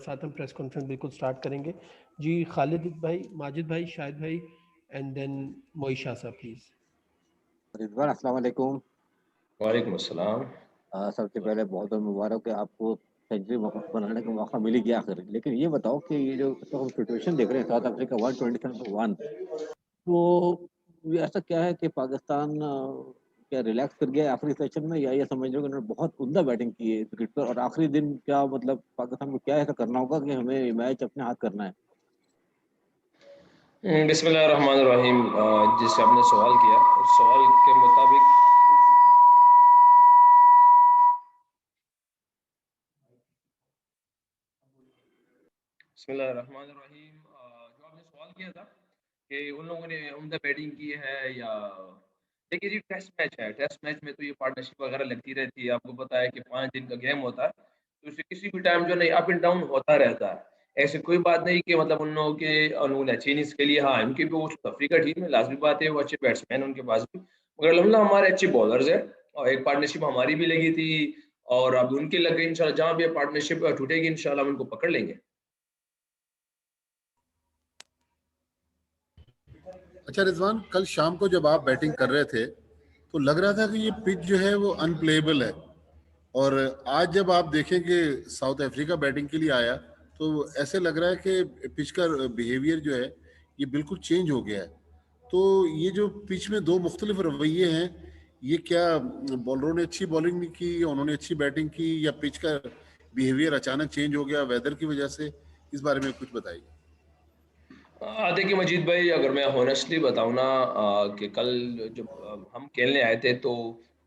साथ हम press conference बिल्कुल स्टार्ट करेंगे। जी खालिद भाई, माजिद भाई, शाहिद भाई एंड देन मोइशा साहब प्लीज। रिजवान अस्सलाम वालेकुम। वालेकुम अस्सलाम। सबसे पहले बहुत बहुत मुबारक है आपको, सेंचुरी बनाने का मौका मिल गया आखिर। लेकिन ये बताओ कि ये जो तो हम सिचुएशन देख रहे हैं साउथ अफ्रीका 127-1, तो ये ऐसा क्या है कि पाकिस्तान क्या रिलैक्स कर गया है आखिरी सेशन में, या ये समझ लो कि उन्होंने बहुत उम्दा बैटिंग की है विकेट पर, और आखिरी दिन क्या मतलब पाकिस्तान को क्या ऐसा करना होगा कि हमें मैच अपने हाथ करना है? बिस्मिल्लाहिर्रहमानिर्रहीम। जिससे आपने सवाल किया उस सवाल के मुताबिक बिस्मिल्लाहिर्रहमानिर्रहीम, जो आपने सवाल किया था कि उन लोगों ने उम्दा बैटिंग की है या, देखिए जी टेस्ट मैच है, टेस्ट मैच में तो ये पार्टनरशिप वगैरह लगती रहती है। आपको पता है कि 5 दिन का गेम होता है, तो इससे किसी भी टाइम जो नहीं अप एंड डाउन होता रहता है। ऐसी कोई बात नहीं कि मतलब उन लोगों के उन्होंने अच्छी इनिंग्स के लिए, हाँ इनकी भी वो अफ्रीका टीम है, लाजमी बात है वो अच्छे बैट्समैन उनके पास भी, मगर अल्हम्दुलिल्लाह हमारे अच्छे बॉलर्स है और एक पार्टनरशिप हमारी भी लगी थी और अब उनकी लग गई। इंशाल्लाह जहाँ भी पार्टनरशिप टूटेगी इंशाल्लाह हम उनको पकड़ लेंगे। अच्छा रिजवान, कल शाम को जब आप बैटिंग कर रहे थे तो लग रहा था कि ये पिच जो है वो अनप्लेएबल है, और आज जब आप देखें कि साउथ अफ्रीका बैटिंग के लिए आया तो ऐसे लग रहा है कि पिच का बिहेवियर जो है ये बिल्कुल चेंज हो गया है। तो ये जो पिच में दो मुख्तलिफ रवैये हैं, ये क्या बॉलरों ने अच्छी बॉलिंग नहीं की, उन्होंने अच्छी बैटिंग की, या पिच का बिहेवियर अचानक चेंज हो गया वेदर की वजह से? इस बारे में कुछ बताइए। देखिए मजीद भाई, अगर मैं होनेस्टली बताऊं ना, कि कल जब हम खेलने आए थे तो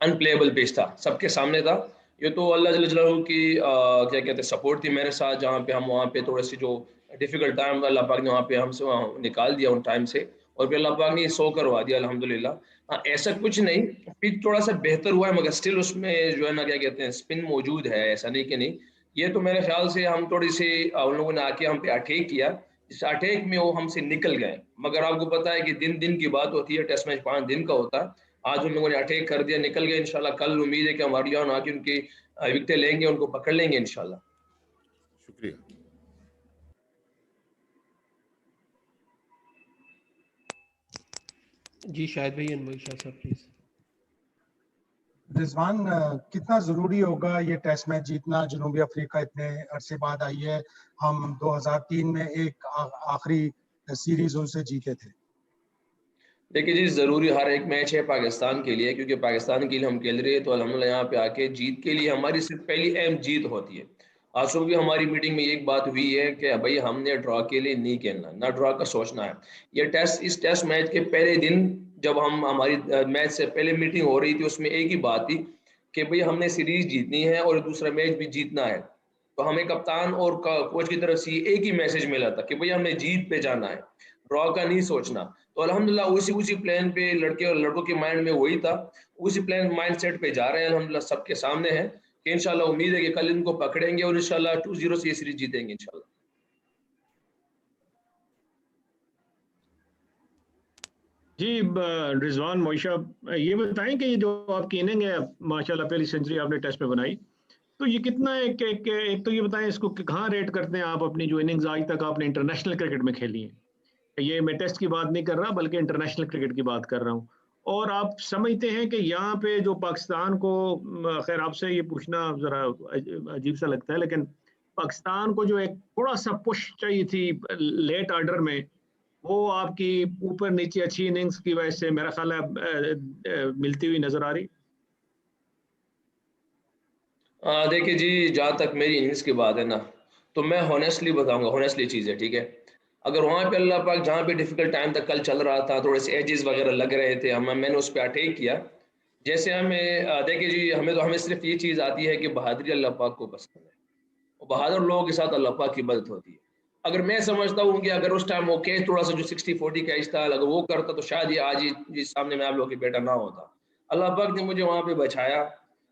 अनप्लेएबल पिच था, सबके सामने था। ये तो अल्लाह जल्ल जलालहू की क्या कहते हैं सपोर्ट थी मेरे साथ, जहाँ पे हम वहाँ पे थोड़े से जो डिफिकल्ट टाइम अल्लाह पाक ने वहाँ पे हमसे वहाँ निकाल दिया उन टाइम से, और फिर अल्लाह पाक ने सो करवा दिया अल्हम्दुलिल्लाह। हाँ ऐसा कुछ नहीं, पिच थोड़ा सा बेहतर हुआ है मगर स्टिल उसमें जो है ना क्या कहते हैं स्पिन मौजूद है, ऐसा नहीं कि नहीं। ये तो मेरे ख्याल से हम थोड़ी सी उन लोगों ने आके हम पे अटैक किया, इस अटैक में वो हमसे निकल गए। मगर आपको पता है कि दिन दिन की बात होती है, टेस्ट मैच 5 दिन का होता है। आज उन लोगों ने अटैक कर दिया, निकल गए। इंशाल्लाह कल उम्मीद है कि हमारी जान आके उनकी विकेटें लेंगे, उनको पकड़ लेंगे इंशाल्लाह। शुक्रिया। जी शाहिद भाई एंड मोइशा साहब प्लीज। रिजवान, कितना जरूरी होगा ये टेस्ट मैच जीतना? जनूबी अफ्रीका इतने अरसे बाद आई है, हम 2003 में एक आखिरी सीरीज उनसे जीते थे। देखिए जी, ज़रूरी हर एक मैच है पाकिस्तान के लिए, क्योंकि पाकिस्तान के लिए हम खेल रहे हैं, तो अल्हम्दुलिल्लाह यहाँ पे आके जीत के लिए हमारी सिर्फ पहली अहम जीत होती है। आज सुबह भी हमारी मीटिंग में एक बात हुई है कि भाई हमने ड्रॉ के लिए नहीं खेलना, ना ड्रॉ का सोचना है। ये टेस्ट, इस टेस्ट मैच के पहले दिन जब हम हमारी मैच से पहले मीटिंग हो रही थी, उसमें एक ही बात थी कि भाई हमने सीरीज जीतनी है और दूसरा मैच भी जीतना है। तो हमें कप्तान और कोच की तरफ से एक ही मैसेज मिला था कि भाई हमने जीत पे जाना है, ड्रॉ का नहीं सोचना। तो अल्हम्दुलिल्लाह उसी प्लान पे लड़के और लड़कों के माइंड में वही था, उसी प्लान माइंड सेट पे जा रहे हैं। अल्हम्दुलिल्लाह सबके सामने है कि इंशाल्लाह उम्मीद है कि कल इनको पकड़ेंगे और इंशाल्लाह 2-0 से ये सीरीज जीतेंगे इंशाल्लाह। जी रिजवान, मोइशा, ये बताएं कि ये जो आपकी इनिंग है माशाल्लाह पहली सेंचुरी आपने टेस्ट में बनाई, तो ये कितना है कि एक तो ये बताएं इसको कि कहाँ रेट करते हैं आप अपनी जो इनिंग्स आज तक आपने इंटरनेशनल क्रिकेट में खेली है? ये मैं टेस्ट की बात नहीं कर रहा बल्कि इंटरनेशनल क्रिकेट की बात कर रहा हूँ। और आप समझते हैं कि यहाँ पे जो पाकिस्तान को, खैर आपसे ये पूछना ज़रा अजीब सा लगता है, लेकिन पाकिस्तान को जो एक थोड़ा सा पुश चाहिए थी लेट ऑर्डर में, वो आपकी ऊपर नीचे अच्छी इनिंग्स की वजह से मेरा ख्याल है मिलती हुई नजर आ रही। देखिए जी, जहाँ तक मेरी इनिंग्स की बात है ना, तो मैं होनेस्टली बताऊंगा, होनेस्टली चीज़ है, ठीक है। अगर वहाँ पे अल्लाह पाक जहाँ पे डिफिकल्ट टाइम तक कल चल रहा था, थोड़े से एजेस वगैरह लग रहे थे, मैंने उस पर अटैक किया। जैसे हमें देखिए जी, हमें सिर्फ ये चीज़ आती है कि बहादुरी अल्लाह पाक को पसंद है, और बहादुर लोगों के साथ अल्लाह पाक की मदद होती है। अगर मैं समझता हूँ कि अगर उस टाइम वो कैच थोड़ा सा जो 60-40 कैच था, अगर वो करता तो शायद ये आज ये सामने में आप लोगों के बेटा ना होता। अल्लाह पाक ने मुझे वहाँ पे बचाया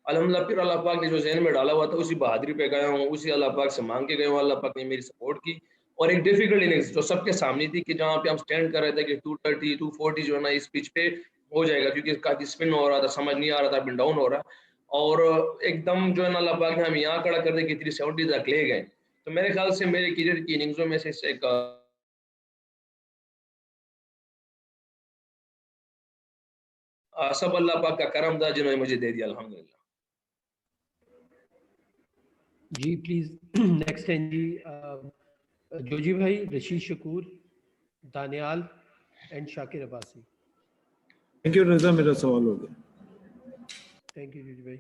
अल्हम्दुलिल्लाह। फिर अल्लाह पाक ने जो ज़हन में डाला हुआ था उसी बहादुरी पे गया हूँ, उसी अल्लाह पाक से मांग के गया हूँ। अल्लाह पाक ने मेरी सपोर्ट की, और एक डिफिकल्ट इनिंग्स जो सबके सामने थी कि जहाँ पे हम स्टैंड कर रहे थे कि 230-240 जो है ना इस पिच पे हो जाएगा, क्योंकि काफी स्पिन हो रहा था, समझ नहीं आ रहा था, अप एंड डाउन हो रहा, और एकदम जो है ना अल्लाह पाक ने हमें यहाँ खड़ा कर दे कि 370 तक ले गए। तो मेरे ख्याल से मेरे करियर की इनिंग्सों में से एक सब अल्लाह पाक का करम था जिन्होंने मुझे दे दिया, अल्हम्दुलिल्लाह। जी प्लीज नेक्स्ट हैं जी जोजी भाई, Rashid Shakoor, Daniyal and Shakir Abbasi. Thank you Raza, मेरा सवाल हो गया। थैंक यू जोजी भाई।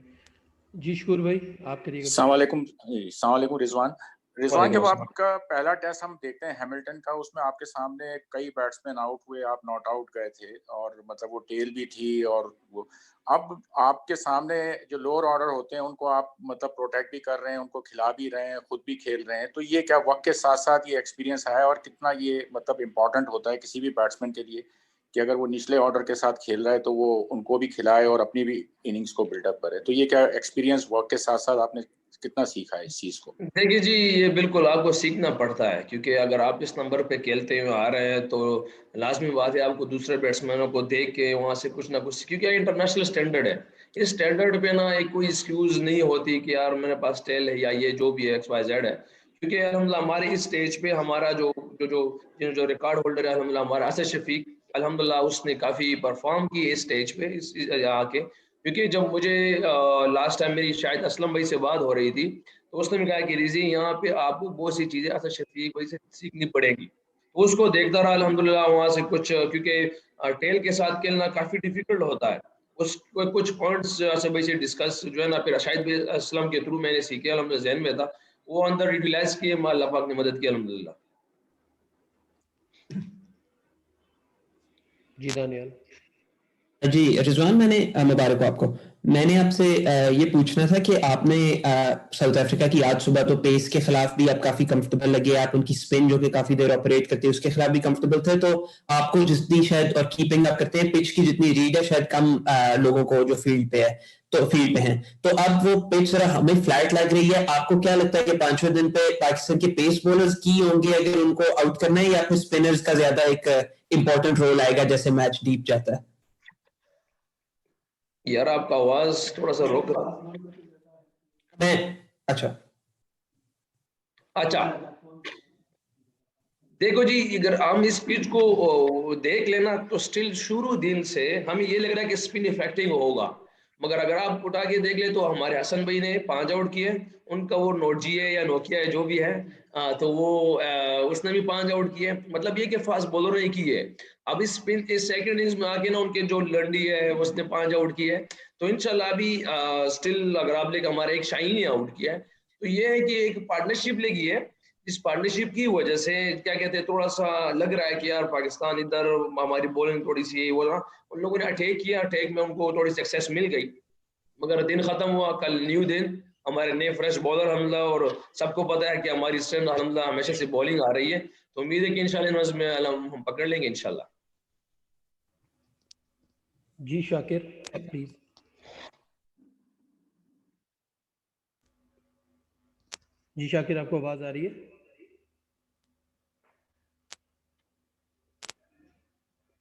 जी शकूर भाई आप करिएगा। अस्सलाम वालेकुम रिजवान। जब वालेकुम अस्सलाम। आपका पहला टेस्ट हम देखते हैं हैमिल्टन का, उसमें आपके सामने कई बैट्समैन आउट हुए, आप नॉट आउट गए थे और मतलब वो टेल भी थी, और वो अब आपके सामने जो लोअर ऑर्डर होते हैं उनको आप मतलब प्रोटेक्ट भी कर रहे हैं, उनको खिला भी रहे हैं, खुद भी खेल रहे हैं, तो ये क्या वक्त के साथ साथ ये एक्सपीरियंस है और कितना ये मतलब इम्पोर्टेंट होता है किसी भी बैट्समैन के लिए कि अगर वो निचले ऑर्डर के साथ खेल रहा है तो वो उनको भी खिलाए और अपनी भी इनिंग्स को बिल्डअप करे, तो ये क्या एक्सपीरियंस वर्क के साथ साथ आपने कितना सीखा है इस चीज को? देखिए जी, ये बिल्कुल आपको सीखना पड़ता है, क्योंकि अगर आप इस नंबर पे खेलते हुए आ रहे हैं तो लाजमी बात है आपको दूसरे बैट्समैनों को देख के वहाँ से कुछ ना कुछ, क्योंकि इंटरनेशनल स्टैंडर्ड है, इस स्टैंडर्ड पे ना एक कोई एक्सक्यूज नहीं होती कि यार मेरे पास टेल है या ये जो भी है XYZ है, क्योंकि अल्हम्दुलिल्लाह हमारे इस स्टेज पे हमारा जो जो जो जो रिकॉर्ड होल्डर है अल्हम्दुलिल्लाह हमारा असद शफीक, अल्हम्दुलिल्लाह उसने काफ़ी परफॉर्म की इस स्टेज पे इस आके, क्योंकि जब मुझे लास्ट टाइम मेरी शायद असलम भाई से बात हो रही थी तो उसने भी कहा कि रिजी यहाँ पे आपको बहुत सी चीज़ें असद शफीक भाई से सीखनी पड़ेगी, तो उसको देखता रहा अल्हम्दुलिल्लाह वहाँ से कुछ, क्योंकि टेल के साथ खेलना काफ़ी डिफिकल्ट होता है, उस कुछ पॉइंट्स असद भाई से डिस्कस जो है ना फिर शायद भी असलम के थ्रू मैंने सीखे, अल्हम्दुलिल्लाह जहन में था, वो अंदर यूटिलाइज किए, अल्लाह पाक ने मदद की अल्हम्दुलिल्लाह। जी दानियाल। जी रिजवान, मैंने मुबारक हो आपको। मैंने आपसे ये पूछना था कि आपने साउथ अफ्रीका की आज सुबह तो पेस के खिलाफ भी आप काफी कंफर्टेबल लगे, आप उनकी स्पिन जो कि काफी देर ऑपरेट करते हैं उसके खिलाफ भी कंफर्टेबल थे, तो आपको जितनी शायद और कीपिंग आप करते हैं पिच की जितनी रीड है शायद कम लोगों को जो फील्ड पे है तो फील्ड पे हैं, तो अब वो पिच जरा हमें फ्लैट लग रही है, आपको क्या लगता है कि 5वें दिन पे पाकिस्तान के पेस बॉलर्स की होंगे अगर उनको आउट करना है, या फिर स्पिनर्स का ज्यादा एक इंपॉर्टेंट रोल आएगा जैसे मैच डीप जाता है? यार आपका आवाज थोड़ा सा रोक रहा। मैं अच्छा देखो जी, अगर हम इस पिच को देख लेना तो स्टिल शुरू दिन से हमें ये लग रहा है कि स्पिन इफेक्टिव होगा, मगर अगर आप उठा के देख ले तो हमारे हसन भाई ने 5 आउट किए, उनका वो नोटजी है या नोकिया है जो भी है, तो वो उसने भी 5 आउट किए, मतलब ये कि फास्ट बॉलर ने किए। अब इस स्पिन इस सेकंड इनिंग्स में आके ना उनके जो लंडी है उसने 5 आउट किए, तो इंशाल्लाह अभी स्टिल अगर आप लेके हमारे एक शाहीन ने आउट किया है, तो ये है कि एक पार्टनरशिप लगी है, इस पार्टनरशिप की वजह से क्या कहते हैं थोड़ा सा लग रहा है कि यार पाकिस्तान इधर हमारी बॉलिंग थोड़ी सी वो ना, उन लोगों ने अटैक किया, अटैक में उनको थोड़ी सक्सेस मिल गई, मगर दिन खत्म हुआ, कल न्यू दिन, हमारे नए फ्रेश बॉलर हमला, और सबको पता है कि हमारी स्ट्रेंथ हमला हमेशा से बॉलिंग आ रही है, तो उम्मीद है कि इंशाल्लाह में हम पकड़ लेंगे इंशाल्लाह। जी शाकिर प्लीज। जी शाकिर आपको आवाज आ रही है?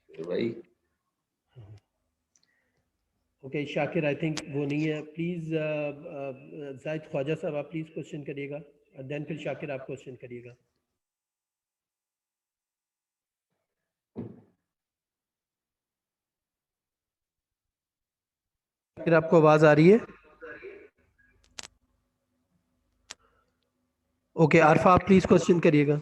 भाई ओके शाकिर आई थिंक वो नहीं है, प्लीज जाहिद ख्वाजा साहब आप प्लीज क्वेश्चन करिएगा, देन फिर शाकिर आप क्वेश्चन करिएगा। शाकिर आपको आवाज आ रही है? ओके आरफा आप प्लीज क्वेश्चन करिएगा।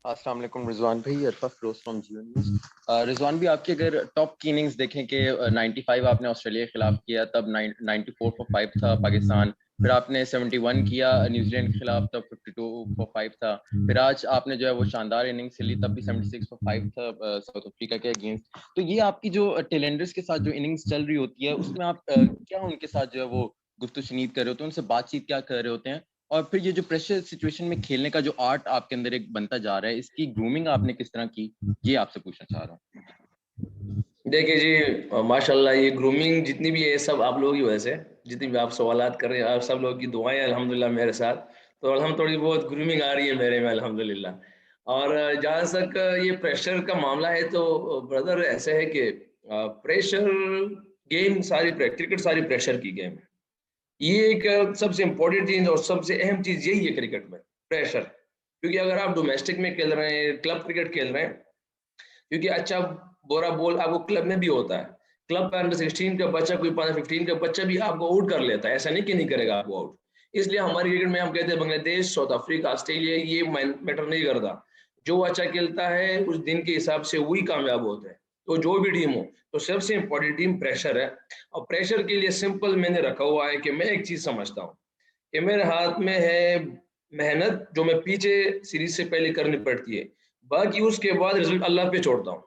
अस्सलाम वालेकुम रिजवान भाई, अरफा फिरोज फ्रॉम जियो न्यूज़। रिजवान भी आपकी अगर टॉप की इनिंग्स देखें कि 95 आपने ऑस्ट्रेलिया के खिलाफ किया, तब 94 फॉर 5 था पाकिस्तान, फिर आपने 71 किया न्यूजीलैंड के खिलाफ, तब 52 फॉर 5 था, फिर आज आपने जो है वो शानदार इनिंग्स खेली, तब भी 76 फॉर 5 था साउथ अफ्रीका के अगेंस्ट। तो ये आपकी जो टेलेंडर्स के साथ जो इनिंग्स चल रही होती है उसमें आप क्या उनके साथ जो है वो गुफ्तगू कर रहे होते हैं, उनसे बातचीत क्या कर रहे होते हैं, और फिर ये जो प्रेशर सिचुएशन में खेलने का जो आर्ट आपके अंदर एक बनता जा रहा है, इसकी ग्रूमिंग आपने किस तरह की, ये आपसे पूछना चाह रहा हूँ। देखिए जी माशाल्लाह, ये ग्रूमिंग जितनी भी है सब आप लोगों की वजह से, जितनी भी आप सवालात कर रहे हैं, आप सब लोगों की दुआएं अल्हम्दुलिल्लाह मेरे साथ, तो हम थोड़ी बहुत ग्रूमिंग आ रही है मेरे में अल्हम्दुलिल्लाह। और जहाँ तक ये प्रेशर का मामला है तो ब्रदर ऐसे है कि प्रेशर गेम सारी क्रिकेट सारी प्रेशर की गेम है, ये एक सबसे इम्पोर्टेंट चीज और सबसे अहम चीज यही है क्रिकेट में, प्रेशर। क्योंकि अगर आप डोमेस्टिक में खेल रहे हैं, क्लब क्रिकेट खेल रहे हैं, क्योंकि अच्छा बुरा बोल आपको क्लब में भी होता है। क्लब का अंडर 16 का बच्चा, कोई 15 का बच्चा भी आपको आउट कर लेता है, ऐसा नहीं कि नहीं करेगा आपको आउट। इसलिए हमारी क्रिकेट में हम कहते हैं बांग्लादेश, साउथ अफ्रीका, ऑस्ट्रेलिया, ये मैटर नहीं करता। जो अच्छा खेलता है उस दिन के हिसाब से वही कामयाब होता है। तो जो भी टीम हो, तो सबसे इम्पोर्टेंट टीम प्रेशर है। और प्रेशर के लिए सिंपल मैंने रखा हुआ है कि मैं एक चीज समझता हूँ कि मेरे हाथ में है मेहनत, जो मैं पीछे सीरीज से पहले करनी पड़ती है, बाकी उसके बाद रिजल्ट अल्लाह पे छोड़ता हूँ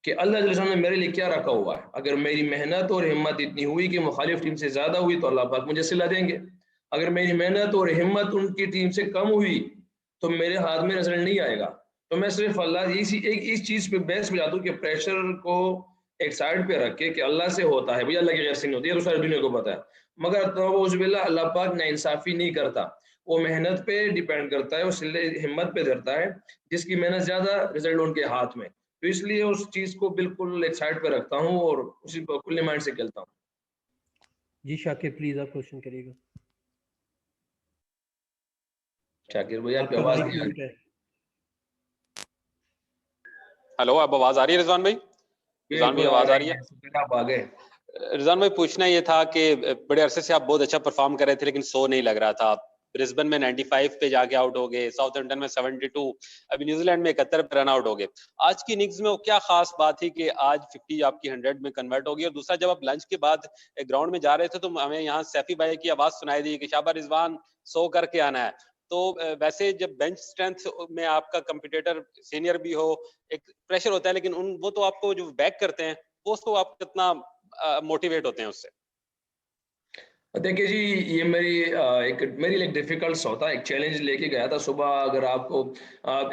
कि अल्लाह जल्ल ने मेरे लिए क्या रखा हुआ है। अगर मेरी मेहनत और हिम्मत इतनी हुई कि मुखालिफ टीम से ज्यादा हुई तो अल्लाह पाक मुझे सिला देंगे। अगर मेरी मेहनत और हिम्मत उनकी टीम से कम हुई तो मेरे हाथ में रिजल्ट नहीं आएगा। तो मैं सिर्फ अल्लाह इस चीज पे बेस पे जाता हूँ कि प्रेशर को एक साइड पे रख के कि अल्लाह से होता है, भैया अल्लाह की गैर से नहीं होती, ये तो सारी दुनिया को पता है। मगर तो अल्लाह पाक नाइंसाफी नहीं करता, वो मेहनत पे डिपेंड करता है, वो सिले हिम्मत पे धरता है, जिसकी मेहनत ज्यादा रिजल्ट उनके हाथ में। तो इसलिए उस चीज को बिल्कुल एक साइड पे रखता हूँ और उसी को खुले माइंड से खेलता हूँ। जी शाकिर प्लीज आप क्वेश्चन करिएगा। शाकिर भैया आपकी आपका आवाज माइक नहीं आ म्यूट रही। है। हेलो, अब आवाज आ रही है रिजवान भाई? रिजवान भाई आवाज आ रही है? आप आ गए। रिजवान भाई पूछना ये था कि बड़े अरसे से आप बहुत अच्छा परफॉर्म कर रहे थे लेकिन सो नहीं लग रहा था। ब्रिस्बेन में 95 पे जाके आउट हो गए, साउथहैम्पटन में 72, अभी न्यूजीलैंड में 71 पे रन आउट हो गए। आज की इनिंग्स में वो क्या खास बात थी कि आज 50 आपकी 100 में कन्वर्ट हो गई? और दूसरा, जब आप लंच के बाद ग्राउंड में जा रहे थे तो हमें यहाँ सैफी भाई की आवाज सुनाई दी कि शाबाश रिजवान, सो करके आना है। तो वैसे जब बेंच स्ट्रेंथ में आपका कंपटीटर सीनियर भी हो, एक प्रेशर होता है, लेकिन वो तो आपको जो बैक करते हैं वो उसको आप कितना मोटिवेट होते हैं उससे? देखिए जी, ये मेरी लिए डिफिकल्ट होता है, एक चैलेंज लेके गया था सुबह। अगर आपको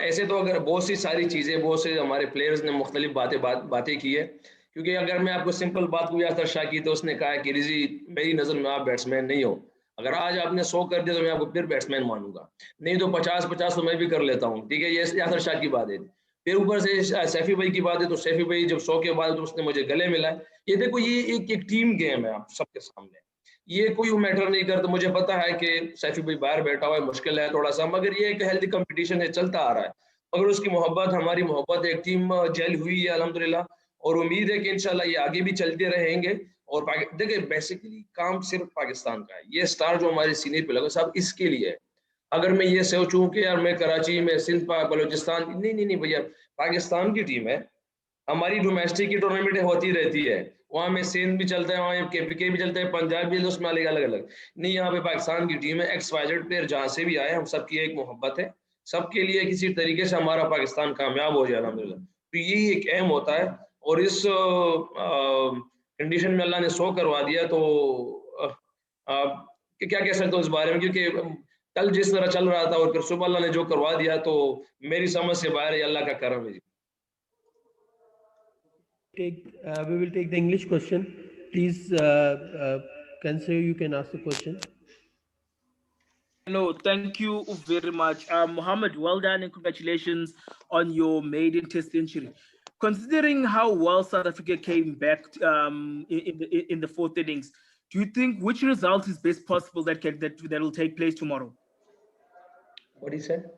ऐसे तो अगर बहुत सी सारी चीज़ें, बहुत से हमारे प्लेयर्स ने मुख्तलिफ बातें की है। क्योंकि अगर मैं आपको सिंपल बात को याद शाह की, तो उसने कहा कि रिजी मेरी नज़र में आप बैट्समैन नहीं हो, अगर आज आपने 100 कर दिया तो मैं आपको फिर बैट्समैन मानूंगा, नहीं तो 50-50 तो मैं भी कर लेता हूँ। ठीक है, ये यासर शाह की बात है। फिर ऊपर से सैफी भाई की बात है, तो सैफी भाई जब 100 के बाद तो उसने मुझे गले मिलाए। ये देखो, ये एक टीम गेम है आप सबके सामने, ये कोई मैटर नहीं करता। मुझे पता है कि सैफी भाई बाहर बैठा हुआ है, मुश्किल है थोड़ा सा, मगर ये एक हेल्दी कंपटीशन है, चलता आ रहा है। मगर उसकी मोहब्बत, हमारी मोहब्बत, एक टीम जेल हुई है अल्हम्दुलिल्लाह, और उम्मीद है कि इंशाल्लाह ये आगे भी चलते रहेंगे। और देखिए, बेसिकली काम सिर्फ पाकिस्तान का है, ये स्टार जो हमारे सीनियर पे लगा सब इसके लिए है। अगर मैं ये सोचूं कि यार मैं कराची में, सिंध पाक, बलूचिस्तान, नहीं नहीं नहीं भैया, पाकिस्तान की टीम है। हमारी डोमेस्टिक की टूर्नामेंट होती रहती है, वहाँ में सिंध भी चलता है, वहाँ केपीके भी चलता है, पंजाब भी, उसमें अलग अलग नहीं। यहाँ पे पाकिस्तान की टीम है, XYZ प्लेयर जहाँ से भी आए, हम सबकी एक मोहब्बत है, सबके लिए किसी तरीके से हमारा पाकिस्तान कामयाब हो जाए अल्हम्दुलिल्लाह। तो यही एक अहम होता है। और इस कंडीशन में अल्लाह ने 100 करवा दिया, तो क्या कह सकते हो इस बारे में, क्योंकि कल जिस तरह चल रहा था और फिर सुबह अल्लाह ने जो करवा दिया, तो मेरी समझ से बाहर है, अल्लाह का करम है। We will take the English question. Please, Kanse, you can ask the question. Hello, thank you very much. Mohammed, well done and congratulations on your maiden test century. Considering how well South Africa came back in the fourth innings, do you think which result is best possible that will take place tomorrow? What he said?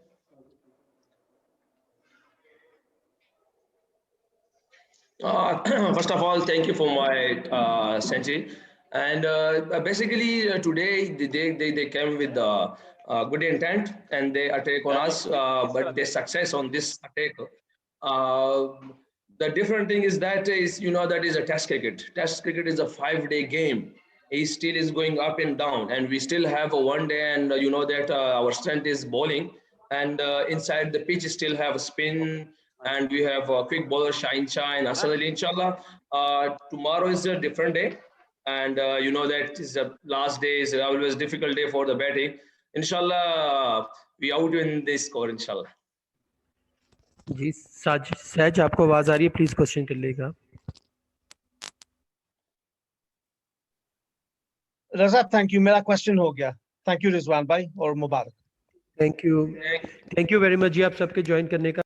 First of all, thank you for my century. And basically today they came with good intent and they attack on us, but their success on this attack. The different thing is that that is a test cricket. Test cricket is a 5-day game. It still is going up and down, and we still have a 1 day, and that our strength is bowling, and inside the pitch still have spin, and we have a quick bowler Shine, Hasan Ali, inshallah. Tomorrow is a different day, and that is the last day, is always difficult day for the batting. Inshallah, we out in this score, inshallah. जी सहज आपको आवाज आ रही है, please question कर लेगा। रजा, thank you, मेरा question हो गया। थैंक यू रिजवान भाई और मुबारक। थैंक यू वेरी मच जी आप सबके ज्वाइन करने का।